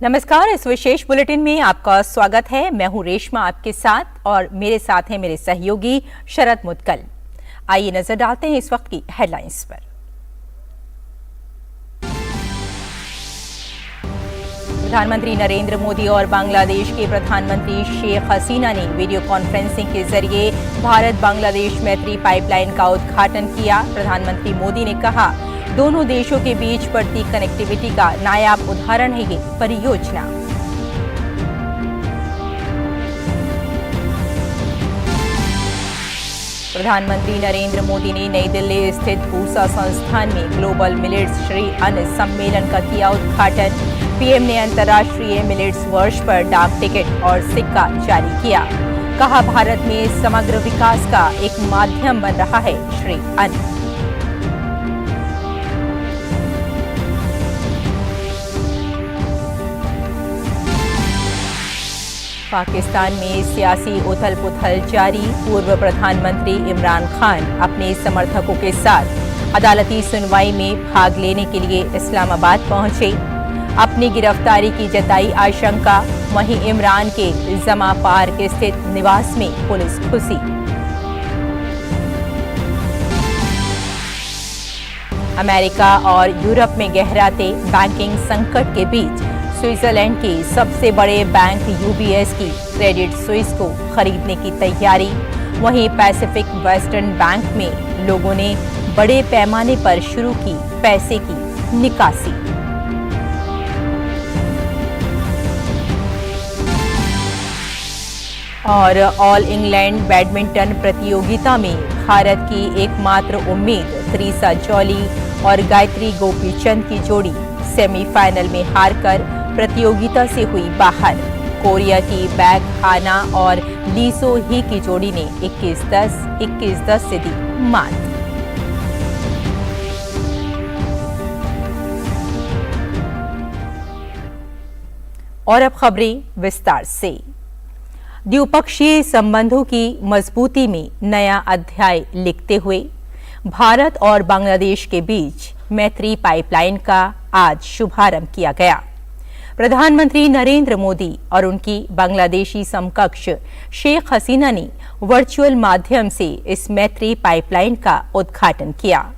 नमस्कार, इस विशेष बुलेटिन में आपका स्वागत है। मैं हूं रेशमा आपके साथ और मेरे साथ हैं मेरे सहयोगी शरद मुदगल। आइए नजर डालते हैं इस वक्त की हेडलाइंस पर। प्रधानमंत्री नरेंद्र मोदी और बांग्लादेश के प्रधानमंत्री शेख हसीना ने वीडियो कॉन्फ्रेंसिंग के जरिए भारत बांग्लादेश मैत्री पाइपलाइन का उद्घाटन किया। प्रधानमंत्री मोदी ने कहा, दोनों देशों के बीच बढ़ती कनेक्टिविटी का नायाब उदाहरण है ये परियोजना। प्रधानमंत्री नरेंद्र मोदी ने नई दिल्ली स्थित पूसा संस्थान में ग्लोबल मिलेट्स श्री अन्न सम्मेलन का किया उद्घाटन। पीएम ने अंतर्राष्ट्रीय मिलेट्स वर्ष पर डाक टिकट और सिक्का जारी किया। कहा, भारत में समग्र विकास का एक माध्यम बन रहा है श्री अन्न। पाकिस्तान में सियासी उथल-पुथल जारी। पूर्व प्रधानमंत्री इमरान खान अपने समर्थकों के साथ अदालती सुनवाई में भाग लेने के लिए इस्लामाबाद पहुंचे। अपनी गिरफ्तारी की जताई आशंका। वहीं इमरान के जमा पार्क स्थित निवास में पुलिस घुसी। अमेरिका और यूरोप में गहराते बैंकिंग संकट के बीच स्विट्जरलैंड के सबसे बड़े बैंक यूबीएस की क्रेडिट स्विस को खरीदने की तैयारी। वहीं पैसिफिक वेस्टर्न बैंक में लोगों ने बड़े पैमाने पर शुरू की पैसे की निकासी। और ऑल इंग्लैंड बैडमिंटन प्रतियोगिता में भारत की एकमात्र उम्मीद त्रिसा जॉली और गायत्री गोपीचंद की जोड़ी सेमीफाइनल में हारकर प्रतियोगिता से हुई बाहर। कोरिया की बैक हाना और ली सो ही की जोड़ी ने 21-10, 21-10 से दी मात। और अब खबरें विस्तार से। द्विपक्षीय संबंधों की मजबूती में नया अध्याय लिखते हुए भारत और बांग्लादेश के बीच मैत्री पाइपलाइन का आज शुभारंभ किया गया। प्रधानमंत्री नरेंद्र मोदी और उनकी बांग्लादेशी समकक्ष शेख हसीना ने वर्चुअल माध्यम से इस मैत्री पाइपलाइन का उद्घाटन किया।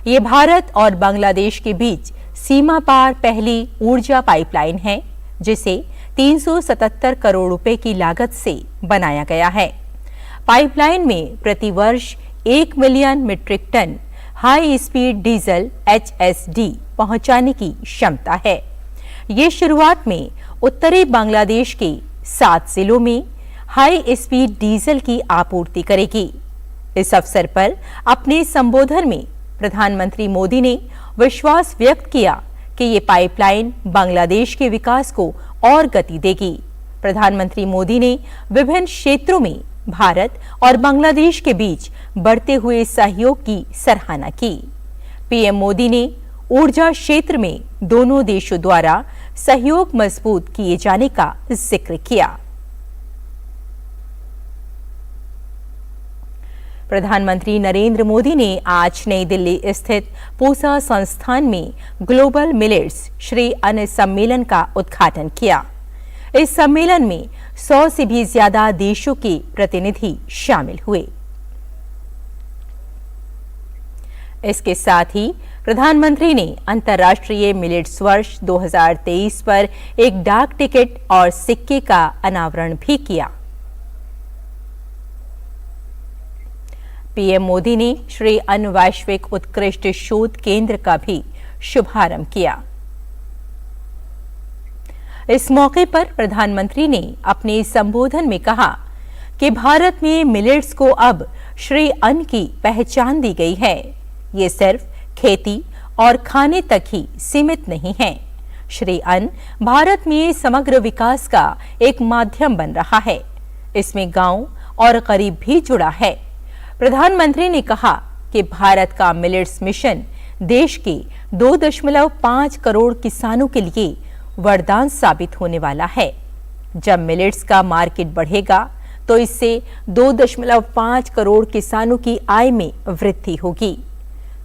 ये भारत और बांग्लादेश के बीच सीमा पार पहली ऊर्जा पाइपलाइन है, जिसे 377 करोड़ रुपए की लागत से बनाया गया है। पाइपलाइन में प्रतिवर्ष 1 million metric ton high speed diesel HSD पहुंचाने की क्षमता है। ये शुरुआत में उत्तरी बांग्लादेश के 7 जिलों में हाई स्पीड डीजल की आपूर्ति करेगी। इस अवसर पर अपने संबोधन में प्रधानमंत्री मोदी ने विश्वास व्यक्त किया कि ये पाइपलाइन बांग्लादेश के विकास को और गति देगी। प्रधानमंत्री मोदी ने विभिन्न क्षेत्रों में भारत और बांग्लादेश के बीच बढ़ते हुए सहयोग की सराहना की। पीएम मोदी ने ऊर्जा क्षेत्र में दोनों देशों द्वारा सहयोग मजबूत किए जाने का जिक्र किया। प्रधानमंत्री नरेंद्र मोदी ने आज नई दिल्ली स्थित पूसा संस्थान में ग्लोबल मिलेट्स श्री अन्न सम्मेलन का उद्घाटन किया। इस सम्मेलन में 100 से भी ज्यादा देशों के प्रतिनिधि शामिल हुए। इसके साथ ही प्रधानमंत्री ने अंतर्राष्ट्रीय मिलेट्स वर्ष 2023 पर एक डाक टिकट और सिक्के का अनावरण भी किया। पीएम मोदी ने श्री अन्न वैश्विक उत्कृष्ट शोध केंद्र का भी शुभारंभ किया। इस मौके पर प्रधानमंत्री ने अपने संबोधन में कहा कि भारत में मिलेट्स को अब श्री अन्न की पहचान दी गई है। ये सिर्फ खेती और खाने तक ही सीमित नहीं है। श्री अन्न भारत में समग्र विकास का एक माध्यम बन रहा है। इसमें गांव और गरीब भी जुड़ा है। प्रधानमंत्री ने कहा कि भारत का मिलेट्स मिशन देश के 2.5 करोड़ किसानों के लिए वरदान साबित होने वाला है। जब मिलेट्स का मार्केट बढ़ेगा तो इससे 2.5 करोड़ किसानों की आय में वृद्धि होगी।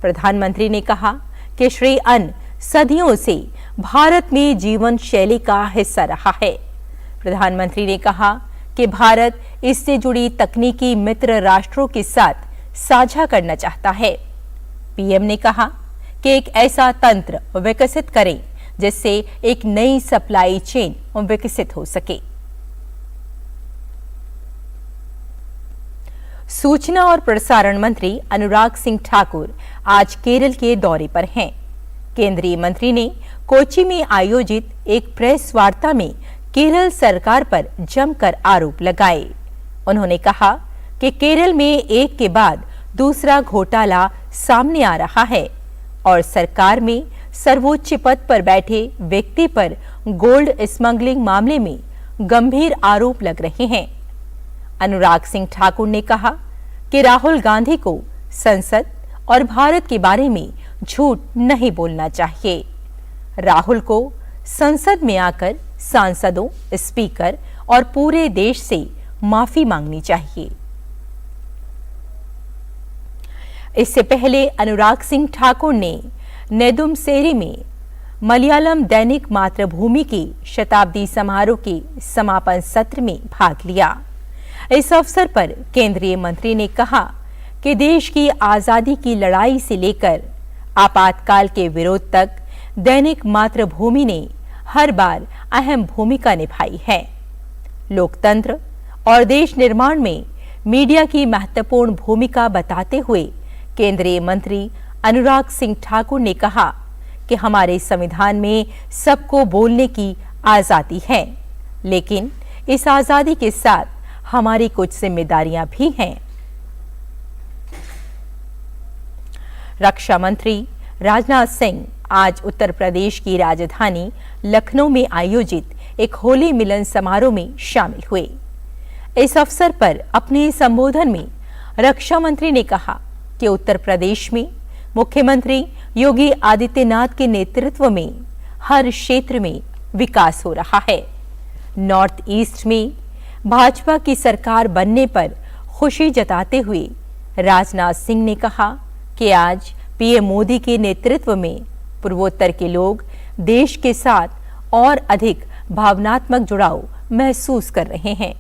प्रधानमंत्री ने कहा कि श्री अन्न सदियों से भारत में जीवन शैली का हिस्सा रहा है। प्रधानमंत्री ने कहा कि भारत इससे जुड़ी तकनीकी मित्र राष्ट्रों के साथ साझा करना चाहता है। पीएम ने कहा कि एक ऐसा तंत्र विकसित करें जिससे एक नई सप्लाई चेन विकसित हो सके। सूचना और प्रसारण मंत्री अनुराग सिंह ठाकुर आज केरल के दौरे पर हैं। केंद्रीय मंत्री ने कोच्चि में आयोजित एक प्रेस वार्ता में केरल सरकार पर जमकर आरोप लगाए। उन्होंने कहा कि केरल में एक के बाद दूसरा घोटाला सामने आ रहा है और सरकार में सर्वोच्च पद पर बैठे व्यक्ति पर गोल्ड स्मगलिंग मामले में गंभीर आरोप लग रहे हैं। अनुराग सिंह ठाकुर ने कहा कि राहुल गांधी को संसद और भारत के बारे में झूठ नहीं बोलना चाहिए। राहुल को संसद में आकर सांसदों, स्पीकर और पूरे देश से माफी मांगनी चाहिए। इससे पहले अनुराग सिंह ठाकुर ने नेदुमसेरी में मलयालम दैनिक मातृभूमि के शताब्दी समारोह के समापन सत्र में भाग लिया। इस अवसर पर केंद्रीय मंत्री ने कहा कि देश की आजादी की लड़ाई से लेकर आपातकाल के विरोध तक दैनिक मातृभूमि ने हर बार अहम भूमिका निभाई है। लोकतंत्र और देश निर्माण में मीडिया की महत्वपूर्ण भूमिका बताते हुए केंद्रीय मंत्री अनुराग सिंह ठाकुर ने कहा कि हमारे संविधान में सबको बोलने की आजादी है, लेकिन इस आजादी के साथ हमारी कुछ जिम्मेदारियां भी हैं। रक्षा मंत्री राजनाथ सिंह आज उत्तर प्रदेश की राजधानी लखनऊ में आयोजित एक होली मिलन समारोह में शामिल हुए। इस अवसर पर अपने संबोधन में रक्षा मंत्री ने कहा कि उत्तर प्रदेश में मुख्यमंत्री योगी आदित्यनाथ के नेतृत्व में हर क्षेत्र में विकास हो रहा है। नॉर्थ ईस्ट में भाजपा की सरकार बनने पर खुशी जताते हुए राजनाथ सिंह ने कहा कि आज पीएम मोदी के नेतृत्व में पूर्वोत्तर के लोग देश के साथ और अधिक भावनात्मक जुड़ाव महसूस कर रहे हैं।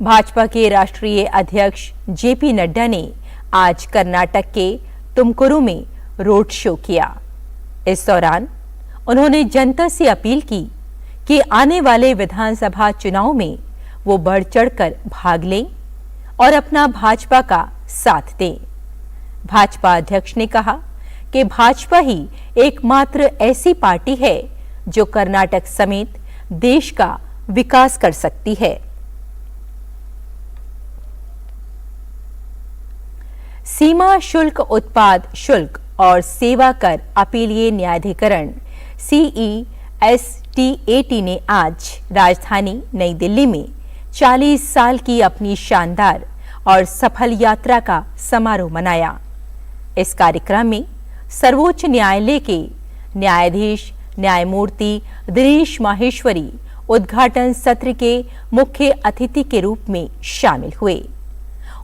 भाजपा के राष्ट्रीय अध्यक्ष जेपी नड्डा ने आज कर्नाटक के तुमकुरु में रोड शो किया। इस दौरान उन्होंने जनता से अपील की कि आने वाले विधानसभा चुनाव में वो बढ़ चढ़कर भाग लें और अपना भाजपा का साथ दें। भाजपा अध्यक्ष ने कहा कि भाजपा ही एकमात्र ऐसी पार्टी है जो कर्नाटक समेत देश का विकास कर सकती है। सीमा शुल्क, उत्पाद शुल्क और सेवा कर अपीलीय न्यायाधिकरण CESTAT ने आज राजधानी नई दिल्ली में 40 साल की अपनी शानदार और सफल यात्रा का समारोह मनाया। इस कार्यक्रम में सर्वोच्च न्यायालय के न्यायाधीश न्यायमूर्ति दिनेश माहेश्वरी उद्घाटन सत्र के मुख्य अतिथि के रूप में शामिल हुए।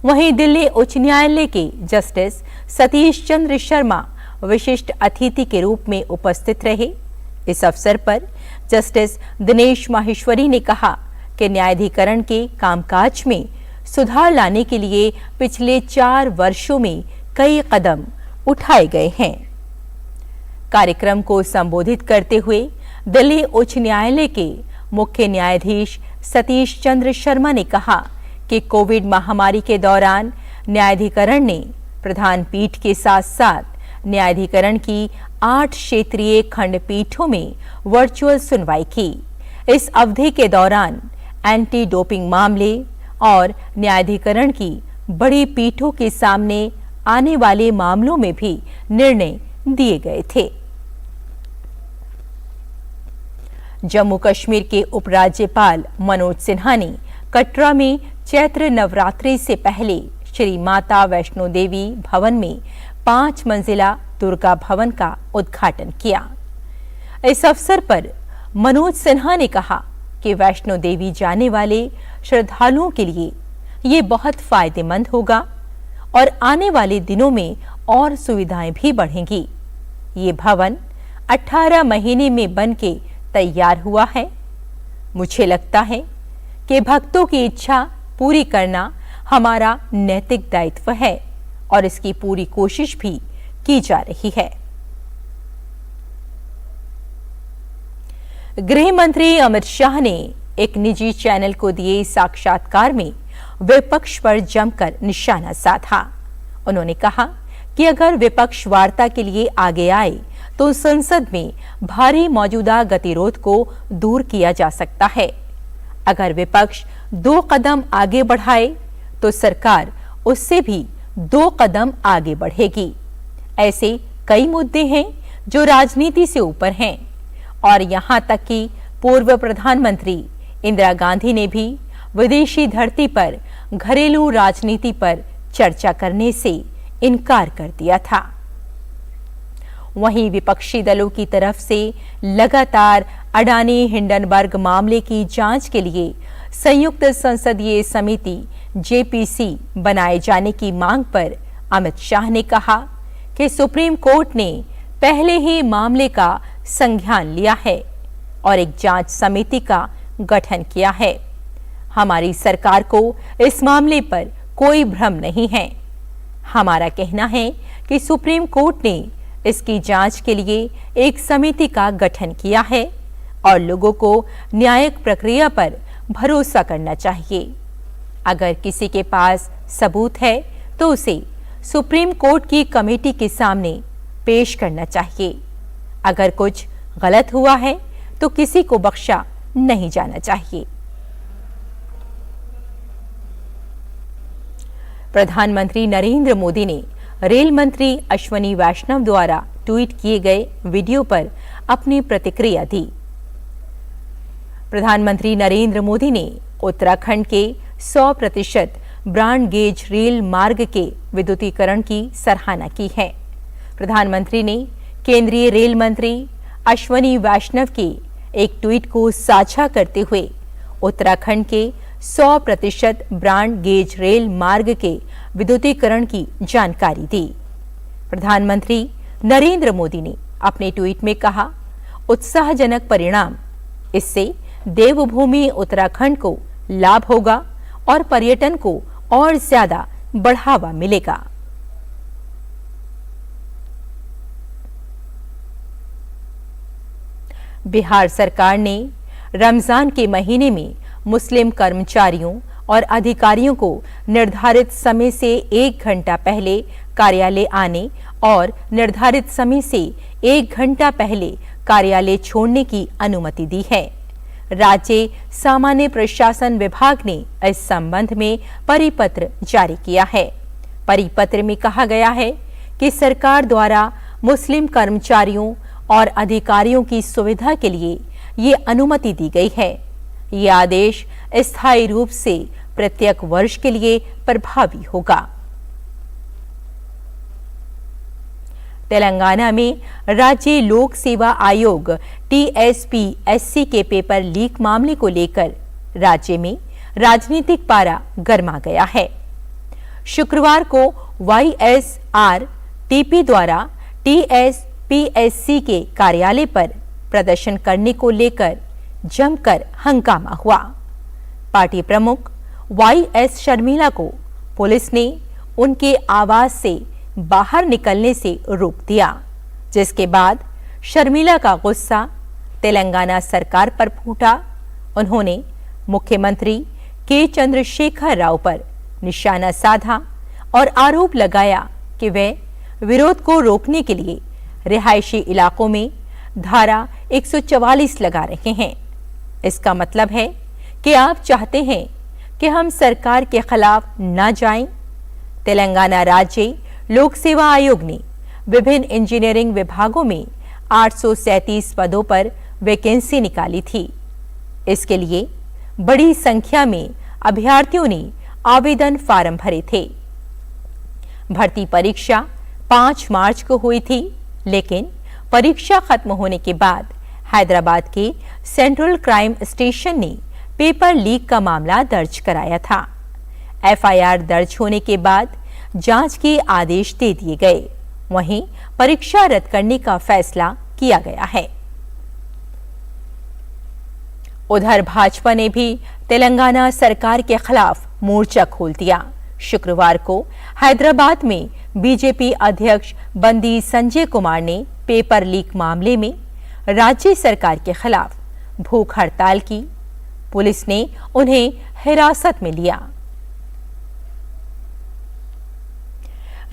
वहीं दिल्ली उच्च न्यायालय के जस्टिस सतीश चंद्र शर्मा विशिष्ट अतिथि के रूप में उपस्थित रहे। इस अवसर पर जस्टिस दिनेश माहेश्वरी ने कहा कि न्यायाधिकरण के कामकाज में सुधार लाने के लिए पिछले 4 वर्षों में कई कदम उठाए गए हैं। कार्यक्रम को संबोधित करते हुए दिल्ली उच्च न्यायालय के मुख्य न्यायाधीश सतीश चंद्र शर्मा ने कहा कि कोविड महामारी के दौरान न्यायाधिकरण ने प्रधान पीठ के साथ साथ न्यायाधिकरण की 8 क्षेत्रीय खंडपीठों में वर्चुअल सुनवाई की। इस अवधि के दौरान एंटी डोपिंग मामले और न्यायाधिकरण की बड़ी पीठों के सामने आने वाले मामलों में भी निर्णय दिए गए थे। जम्मू कश्मीर के उपराज्यपाल मनोज सिन्हा ने कटरा में चैत्र नवरात्रि से पहले श्री माता वैष्णो देवी भवन में 5 मंजिला दुर्गा भवन का उद्घाटन किया। इस अवसर पर मनोज सिन्हा ने कहा कि वैष्णो देवी जाने वाले श्रद्धालुओं के लिए ये बहुत फायदेमंद होगा और आने वाले दिनों में और सुविधाएं भी बढ़ेंगी। ये भवन 18 महीने में बनके तैयार हुआ है। मुझे लगता है कि भक्तों की इच्छा पूरी करना हमारा नैतिक दायित्व है और इसकी पूरी कोशिश भी की जा रही है। गृह मंत्री अमित शाह ने एक निजी चैनल को दिए साक्षात्कार में विपक्ष पर जमकर निशाना साधा। उन्होंने कहा कि अगर विपक्ष वार्ता के लिए आगे आए तो संसद में भारी मौजूदा गतिरोध को दूर किया जा सकता है। अगर विपक्ष 2 कदम आगे बढ़ाए तो सरकार उससे भी 2 कदम आगे बढ़ेगी। ऐसे कई मुद्दे हैं जो राजनीति से ऊपर हैं और यहां तक कि पूर्व प्रधानमंत्री इंदिरा गांधी ने भी विदेशी धरती पर घरेलू राजनीति पर चर्चा करने से इनकार कर दिया था। वहीं विपक्षी दलों की तरफ से लगातार अडानी हिंडनबर्ग मामले की जांच के लिए संयुक्त संसदीय समिति जेपीसी बनाए जाने की मांग पर अमित शाह ने कहा कि सुप्रीम कोर्ट ने पहले ही मामले का संज्ञान लिया है और एक जांच समिति का गठन किया है। हमारी सरकार को इस मामले पर कोई भ्रम नहीं है। हमारा कहना है कि सुप्रीम कोर्ट ने इसकी जांच के लिए एक समिति का गठन किया है और लोगों को न्यायिक प्रक्रिया पर भरोसा करना चाहिए। अगर किसी के पास सबूत है तो उसे सुप्रीम कोर्ट की कमेटी के सामने पेश करना चाहिए। अगर कुछ गलत हुआ है तो किसी को बख्शा नहीं जाना चाहिए। प्रधानमंत्री नरेंद्र मोदी ने रेल मंत्री अश्वनी वैष्णव द्वारा ट्वीट किए गए वीडियो पर अपनी प्रतिक्रिया दी। प्रधानमंत्री नरेंद्र मोदी ने उत्तराखंड के 100% ब्रॉड गेज रेल मार्ग के विद्युतीकरण की सराहना की है। प्रधानमंत्री ने केंद्रीय रेल मंत्री अश्वनी वैष्णव के एक ट्वीट को साझा करते हुए उत्तराखंड के 100% ब्रॉड गेज रेल मार्ग के विद्युतीकरण की जानकारी दी। प्रधानमंत्री नरेंद्र मोदी ने अपने ट्वीट में कहा, उत्साहजनक परिणाम, इससे देवभूमि उत्तराखंड को लाभ होगा और पर्यटन को और ज्यादा बढ़ावा मिलेगा। बिहार सरकार ने रमजान के महीने में मुस्लिम कर्मचारियों और अधिकारियों को निर्धारित समय से 1 घंटा पहले कार्यालय आने और निर्धारित समय से 1 घंटा पहले कार्यालय छोड़ने की अनुमति दी है। राज्य सामान्य प्रशासन विभाग ने इस संबंध में परिपत्र जारी किया है। परिपत्र में कहा गया है कि सरकार द्वारा मुस्लिम कर्मचारियों और अधिकारियों की सुविधा के लिए ये अनुमति दी गई है। ये आदेश स्थायी रूप से प्रत्येक वर्ष के लिए प्रभावी होगा। तेलंगाना में राज्य लोक सेवा आयोग टीएसपीएससी के पेपर लीक मामले को लेकर राज्य में राजनीतिक पारा गर्मा गया है। शुक्रवार को वाईएसआरटीपी द्वारा टीएसपीएससी के कार्यालय पर प्रदर्शन करने को लेकर जमकर हंगामा हुआ। पार्टी प्रमुख वाईएस शर्मिला को पुलिस ने उनके आवास से बाहर निकलने से रोक दिया, जिसके बाद शर्मिला का गुस्सा तेलंगाना सरकार पर फूटा। उन्होंने मुख्यमंत्री के चंद्रशेखर राव पर निशाना साधा और आरोप लगाया कि वे विरोध को रोकने के लिए रिहायशी इलाकों में धारा 144 लगा रहे हैं। इसका मतलब है कि आप चाहते हैं कि हम सरकार के खिलाफ न जाएं। तेलंगाना राज्य लोक सेवा आयोग ने विभिन्न इंजीनियरिंग विभागों में 837 पदों पर वैकेंसी निकाली थी। इसके लिए बड़ी संख्या में अभ्यर्थियों ने आवेदन फार्म भरे थे। भर्ती परीक्षा 5 मार्च को हुई थी, लेकिन परीक्षा खत्म होने के बाद हैदराबाद के सेंट्रल क्राइम स्टेशन ने पेपर लीक का मामला दर्ज कराया था। एफआईआर दर्ज होने के बाद जांच के आदेश दे दिए गए। वहीं परीक्षा रद्द करने का फैसला किया गया है। उधर भाजपा ने भी तेलंगाना सरकार के खिलाफ मोर्चा खोल दिया। शुक्रवार को हैदराबाद में बीजेपी अध्यक्ष बंदी संजय कुमार ने पेपर लीक मामले में राज्य सरकार के खिलाफ भूख हड़ताल की। पुलिस ने उन्हें हिरासत में लिया।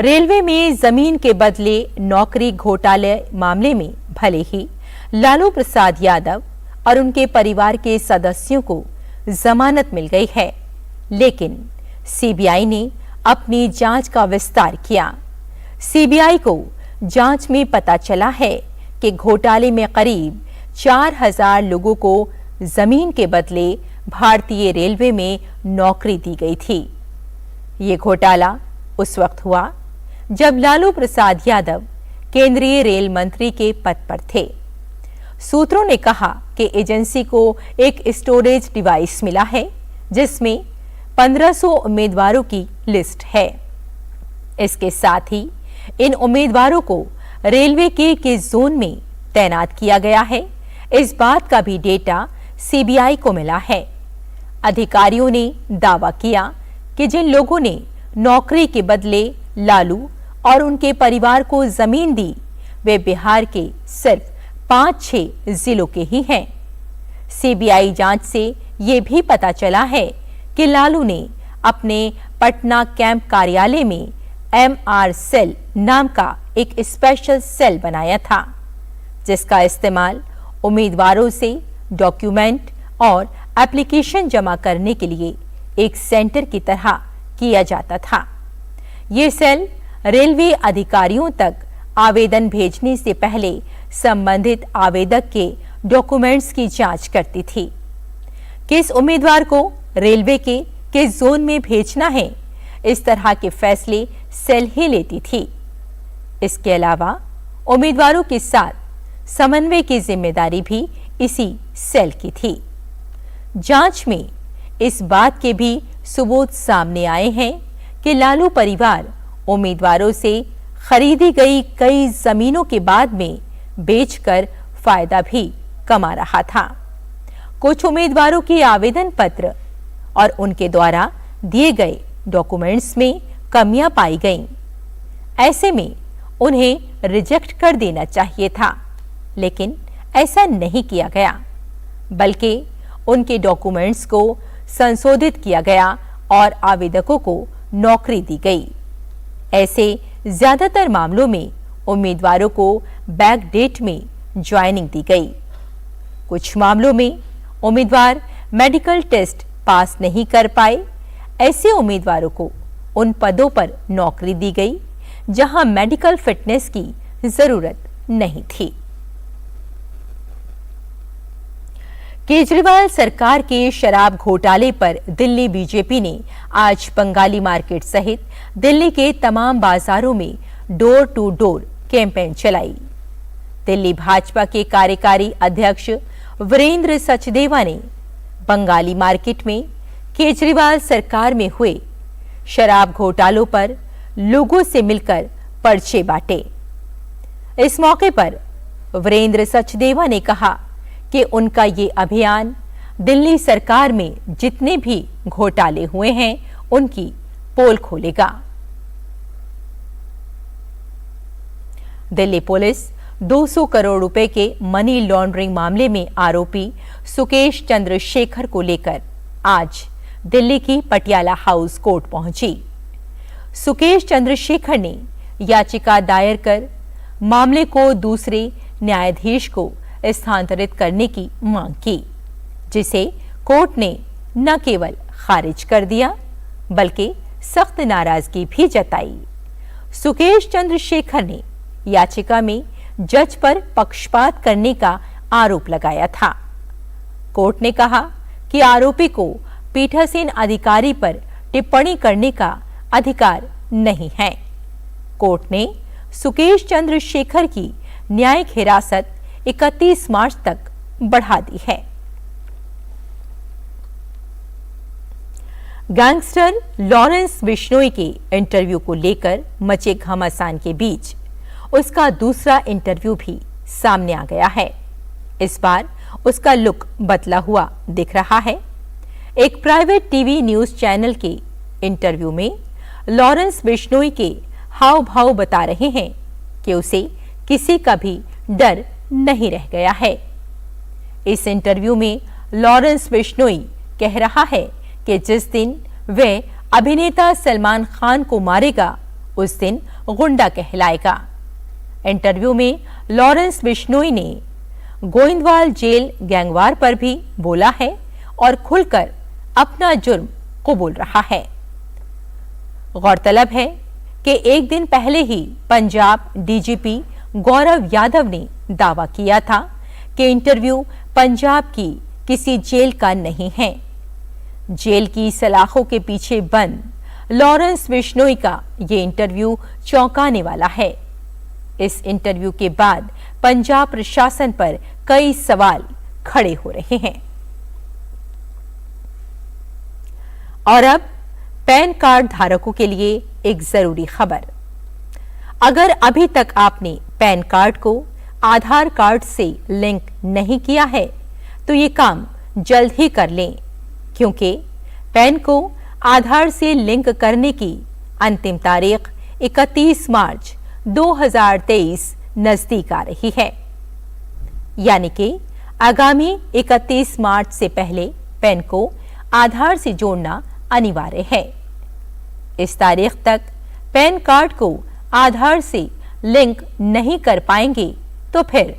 रेलवे में जमीन के बदले नौकरी घोटाले मामले में भले ही लालू प्रसाद यादव और उनके परिवार के सदस्यों को जमानत मिल गई है, लेकिन सीबीआई ने अपनी जांच का विस्तार किया। सीबीआई को जांच में पता चला है कि घोटाले में करीब 4000 लोगों को जमीन के बदले भारतीय रेलवे में नौकरी दी गई थी। ये घोटाला उस वक्त हुआ जब लालू प्रसाद यादव केंद्रीय रेल मंत्री के पद पर थे। सूत्रों ने कहा कि एजेंसी को एक स्टोरेज डिवाइस मिला है जिसमें 1500 उम्मीदवारों की लिस्ट है। इसके साथ ही इन उम्मीदवारों को रेलवे के किस जोन में तैनात किया गया है, इस बात का भी डेटा सीबीआई को मिला है। अधिकारियों ने दावा किया कि जिन लोगों ने नौकरी के बदले लालू और उनके परिवार को जमीन दी, वे बिहार के सिर्फ 5-6 जिलों के ही हैं। सीबीआई जांच से ये भी पता चला है कि लालू ने अपने पटना कैंप कार्यालय में MR सेल नाम का एक स्पेशल सेल बनाया था, जिसका इस्तेमाल उम्मीदवारों से डॉक्यूमेंट और एप्लीकेशन जमा करने के लिए एक सेंटर की तरह किया जाता था। ये सेल रेलवे अधिकारियों तक आवेदन भेजने से पहले संबंधित आवेदक के डॉक्यूमेंट्स की जांच करती थी। किस उम्मीदवार को रेलवे के किस जोन में भेजना है, इस तरह के फैसले सेल ही लेती थी। इसके अलावा उम्मीदवारों के साथ समन्वय की जिम्मेदारी भी इसी सेल की थी। जांच में इस बात के भी सबूत सामने आए हैं कि लालू परिवार उम्मीदवारों से खरीदी गई कई जमीनों के बाद में बेचकर फायदा भी कमा रहा था। कुछ उम्मीदवारों के आवेदन पत्र और उनके द्वारा दिए गए डॉक्यूमेंट्स में कमियां पाई गईं। ऐसे में उन्हें रिजेक्ट कर देना चाहिए था, लेकिन ऐसा नहीं किया गया, बल्कि उनके डॉक्यूमेंट्स को संशोधित किया गया और आवेदकों को नौकरी दी गई। ऐसे ज्यादातर मामलों में उम्मीदवारों को बैक डेट में ज्वाइनिंग दी गई। कुछ मामलों में उम्मीदवार मेडिकल टेस्ट पास नहीं कर पाए। ऐसे उम्मीदवारों को उन पदों पर नौकरी दी गई जहां मेडिकल फिटनेस की जरूरत नहीं थी। केजरीवाल सरकार के शराब घोटाले पर दिल्ली बीजेपी ने आज बंगाली मार्केट सहित दिल्ली के तमाम बाजारों में डोर टू डोर कैंपेन चलाई। दिल्ली भाजपा के कार्यकारी अध्यक्ष वीरेंद्र सचदेवा ने बंगाली मार्केट में केजरीवाल सरकार में हुए शराब घोटालों पर लोगों से मिलकर पर्चे बांटे। इस मौके पर वीरेंद्र सचदेवा ने कहा कि उनका ये अभियान दिल्ली सरकार में जितने भी घोटाले हुए हैं उनकी पोल खोलेगा। दिल्ली पुलिस 200 करोड़ रुपए के मनी लॉन्ड्रिंग मामले में आरोपी सुकेश चंद्रशेखर को लेकर आज दिल्ली की पटियाला हाउस कोर्ट पहुंची। सुकेश चंद्रशेखर ने याचिका दायर कर मामले को दूसरे न्यायाधीश को स्थानांतरित करने की मांग की, जिसे कोर्ट ने न केवल खारिज कर दिया बल्कि सख्त नाराजगी भी जताई। सुकेश चंद्रशेखर ने याचिका में जज पर पक्षपात करने का आरोप लगाया था। कोर्ट ने कहा कि आरोपी को पीठासीन अधिकारी पर टिप्पणी करने का अधिकार नहीं है। कोर्ट ने सुकेश चंद्रशेखर की न्यायिक हिरासत 31 मार्च तक बढ़ा दी है। गैंगस्टर लॉरेंस बिश्नोई के इंटरव्यू को लेकर मचे घमासान के बीच उसका दूसरा इंटरव्यू भी सामने आ गया है। इस बार उसका लुक बदला हुआ दिख रहा है। एक प्राइवेट टीवी न्यूज चैनल के इंटरव्यू में लॉरेंस बिश्नोई के हाव भाव बता रहे हैं कि उसे किसी का भी डर नहीं रह गया है। इस इंटरव्यू में लॉरेंस बिश्नोई कह रहा है कि जिस दिन वह अभिनेता सलमान खान को मारेगा उस दिन गुंडा कहलाएगा। इंटरव्यू में लॉरेंस बिश्नोई ने गोइंदवाल जेल गैंगवार पर भी बोला है और खुलकर अपना जुर्म कबूल रहा है। गौरतलब है कि एक दिन पहले ही पंजाब डीजीपी गौरव यादव ने दावा किया था कि इंटरव्यू पंजाब की किसी जेल का नहीं है। जेल की सलाखों के पीछे बंद लॉरेंस बिश्नोई का ये इंटरव्यू चौंकाने वाला है। इस इंटरव्यू के बाद पंजाब प्रशासन पर कई सवाल खड़े हो रहे हैं। और अब पैन कार्ड धारकों के लिए एक जरूरी खबर। अगर अभी तक आपने पैन कार्ड को आधार कार्ड से लिंक नहीं किया है तो ये काम जल्द ही कर लें, क्योंकि पैन को आधार से लिंक करने की अंतिम तारीख 31 मार्च 2023 नजदीक आ रही है। यानी कि आगामी 31 मार्च से पहले पैन को आधार से जोड़ना अनिवार्य है। इस तारीख तक पैन कार्ड को आधार से लिंक नहीं कर पाएंगे तो फिर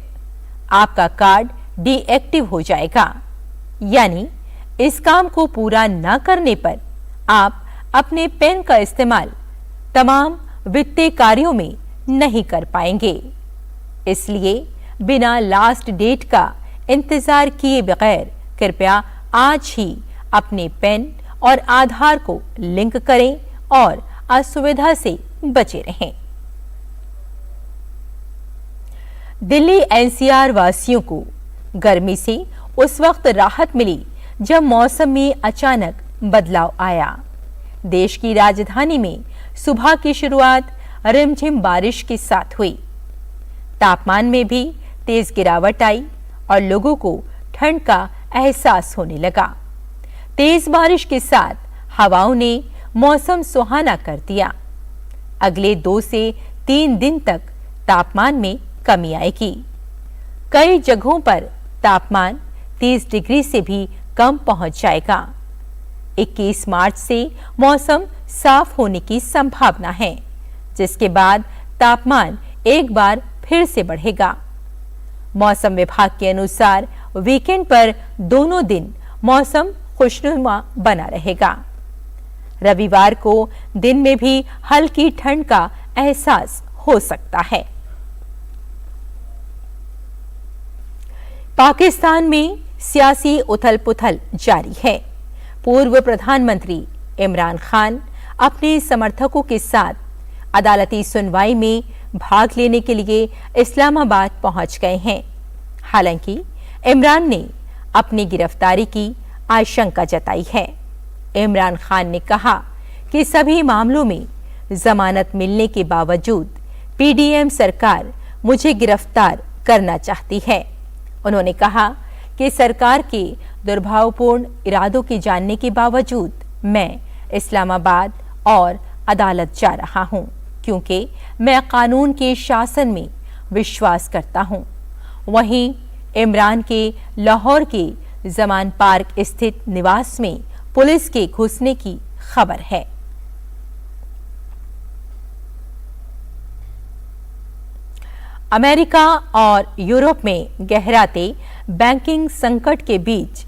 आपका कार्ड डीएक्टिव हो जाएगा। यानी इस काम को पूरा न करने पर आप अपने पैन का इस्तेमाल तमाम वित्तीय कार्यों में नहीं कर पाएंगे। इसलिए बिना लास्ट डेट का इंतजार किए बगैर कृपया आज ही अपने पैन और आधार को लिंक करें और असुविधा से बचे रहें। दिल्ली एनसीआर वासियों को गर्मी से उस वक्त राहत मिली जब मौसम में अचानक बदलाव आया। देश की राजधानी में सुबह की शुरुआत रिमझिम बारिश के साथ हुई। तापमान में भी तेज गिरावट आई और लोगों को ठंड का एहसास होने लगा। तेज बारिश के साथ हवाओं ने मौसम सुहाना कर दिया। अगले 2 से 3 दिन तक तापमान में कमी आएगी। कई जगहों पर तापमान 30 डिग्री से भी कम पहुंच जाएगा। 21 मार्च से मौसम साफ होने की संभावना है, जिसके बाद तापमान एक बार फिर से बढ़ेगा। मौसम विभाग के अनुसार वीकेंड पर दोनों दिन मौसम खुशनुमा बना रहेगा। रविवार को दिन में भी हल्की ठंड का एहसास हो सकता है। पाकिस्तान में सियासी उथल-पुथल जारी है। पूर्व प्रधानमंत्री इमरान खान अपने समर्थकों के साथ अदालती सुनवाई में भाग लेने के लिए इस्लामाबाद पहुंच गए हैं। हालांकि इमरान ने अपनी गिरफ्तारी की आशंका जताई है। इमरान खान ने कहा कि सभी मामलों में जमानत मिलने के बावजूद पीडीएम सरकार मुझे गिरफ्तार करना चाहती है। उन्होंने कहा कि सरकार के दुर्भावपूर्ण इरादों के जानने के बावजूद मैं इस्लामाबाद और अदालत जा रहा हूं, क्योंकि मैं कानून के शासन में विश्वास करता हूं। वहीं इमरान के लाहौर के जमान पार्क स्थित निवास में पुलिस के घुसने की खबर है। अमेरिका और यूरोप में गहराते बैंकिंग संकट के बीच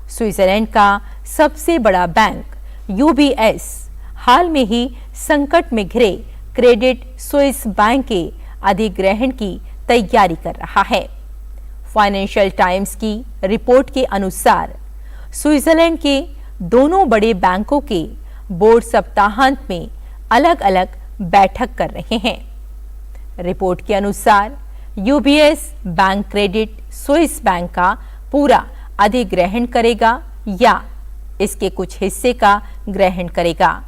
स्विट्जरलैंड का सबसे बड़ा बैंक यूबीएस हाल में ही संकट में घिरे क्रेडिट स्विस बैंक के अधिग्रहण की तैयारी कर रहा है। फाइनेंशियल टाइम्स की रिपोर्ट के अनुसार स्विट्जरलैंड के दोनों बड़े बैंकों के बोर्ड सप्ताहांत में अलग-अलग बैठक कर रहे हैं। रिपोर्ट के अनुसार UBS bank Credit Suisse bank का पूरा अधिग्रहण करेगा या इसके कुछ हिस्से का ग्रहण करेगा।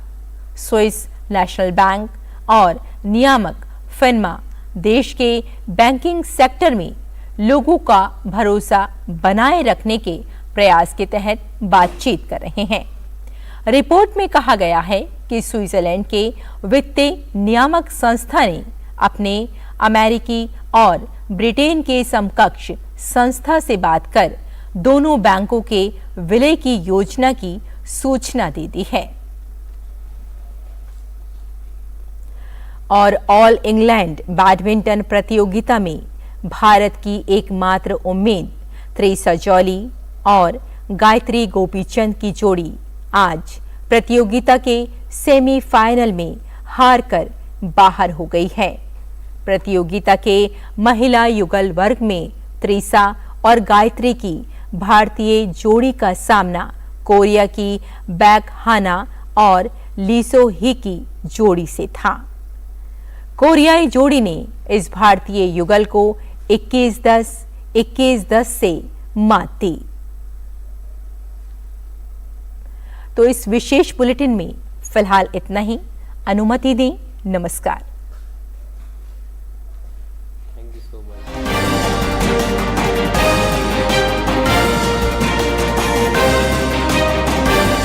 स्विस नेशनल बैंक और नियामक फिनमा देश के बैंकिंग सेक्टर में लोगों का भरोसा बनाए रखने के प्रयास के तहत बातचीत कर रहे हैं। रिपोर्ट में कहा गया है कि स्विट्जरलैंड के वित्तीय नियामक संस्था ने अपने अमेरिकी और ब्रिटेन के समकक्ष संस्था से बात कर दोनों बैंकों के विलय की योजना की सूचना दे दी है। और ऑल इंग्लैंड बैडमिंटन प्रतियोगिता में भारत की एकमात्र उम्मीद त्रेसा जॉली और गायत्री गोपीचंद की जोड़ी आज प्रतियोगिता के सेमीफाइनल में हारकर बाहर हो गई है। प्रतियोगिता के महिला युगल वर्ग में त्रेसा और गायत्री की भारतीय जोड़ी का सामना कोरिया की बैक हाना और लीसो ही की जोड़ी से था। कोरियाई जोड़ी ने इस भारतीय युगल को 21-10, 21-10 से मात दी। तो इस विशेष बुलेटिन में फिलहाल इतना ही। अनुमति दें। नमस्कार।